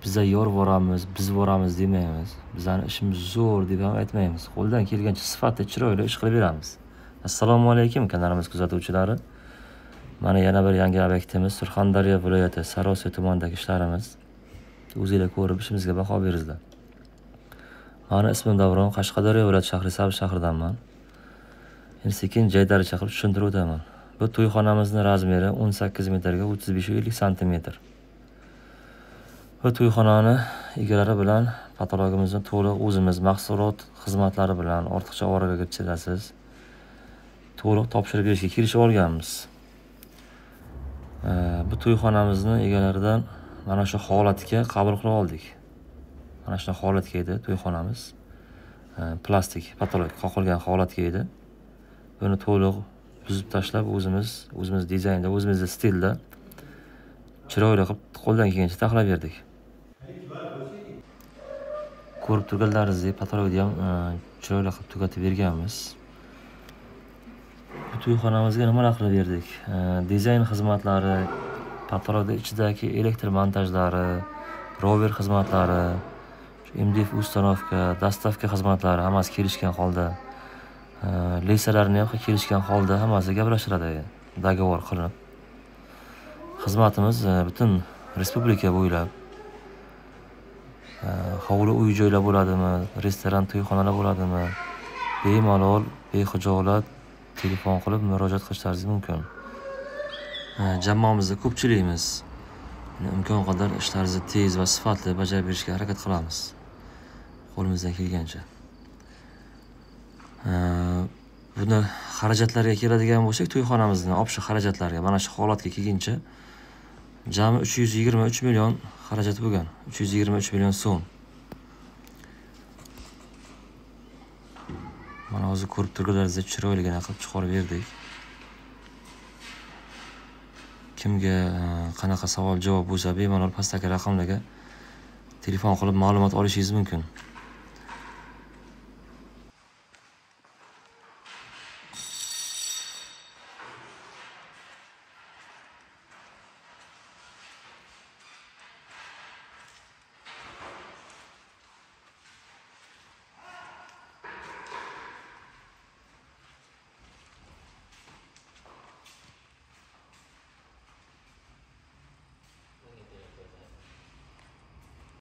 biza yorvoramiz, biz boramiz demaymiz. Bizning ishimiz zo'r deb ham aytmaymiz. Qo'ldan kelgancha sifatli, chiroyli ish qilib beramiz. Assalomu alaykum kanalimiz kuzatuvchilari. Mana yana bir yangi obyektimiz Surxondaryo viloyati Sariosiyo tumanidagi ishlarimiz. O'zingizlar ko'rib ishimizga baho beringizlar. Mani ismim Davron, Qashqadaryo viloyati shahri Sabz shahridanman. Endi sekin joylari chaqirib tushuntirib o'taman. Bu to'yxonamizning razmeri 18 metrga 35-50 sm. Bu to'yxonani egalari bilan patologimizni to'liq o'zimiz mahsulot xizmatlari bilan ortiqcha ovoraga chidasiz to'liq topshirib berishga kelishib olganmiz. Bu to'yxonamizni egalaridan mana shu holatga qabul qilib oldik. Mana shu holatga edi to'yxonamiz. Plastik patolog qoqilgan holatga edi. Buni to'liq buzib tashlab o'zimiz dizaynda, o'zimiz stilda chiroyli qilib qo'ldan kelgancha taxlab berdik. Ko'rib turganlaringizdek patologni ham chiroyli qilib tugatib berganmiz. Bu to'yxonamizga nimalar qilib berdik? Dizayn xizmatlari, patologda ichidagi elektr montajlari, rover xizmatlari, MDF ustanovka, dastavka xizmatlari hammasi kelishgan holda. Leysalarini ham kelishgan holda hammasi gaplashiladi, dogovor qilinib. Xizmatimiz butun respublika bo'ylab hovli uy-joylar bo'ladimi, restoran, to'yxonalar bo'ladimi, bemalol, bexijolat telefon qilib murojaat qilishlaringiz mumkin. Jamoamizda ko'pchiligimiz imkon qadar ishlaringizni tez va sifatli bajarib berishga harakat qilamiz. Qo'limizdan kelgancha. Buni xarajatlarga keladigan bo'lsak, to'yxonamizning opsha xarajatlariga mana shu holatga kelguncha jami 323 million xarajat bo'lgan. 323 million so'm. Mana hozir ko'rib turganlaringizdek chiroyligina qilib chiqarib berdik. Kimga qanaqa savol javob bo'lsa, bemalol pastdagi raqamlarga telefon qilib ma'lumot olishingiz mumkin.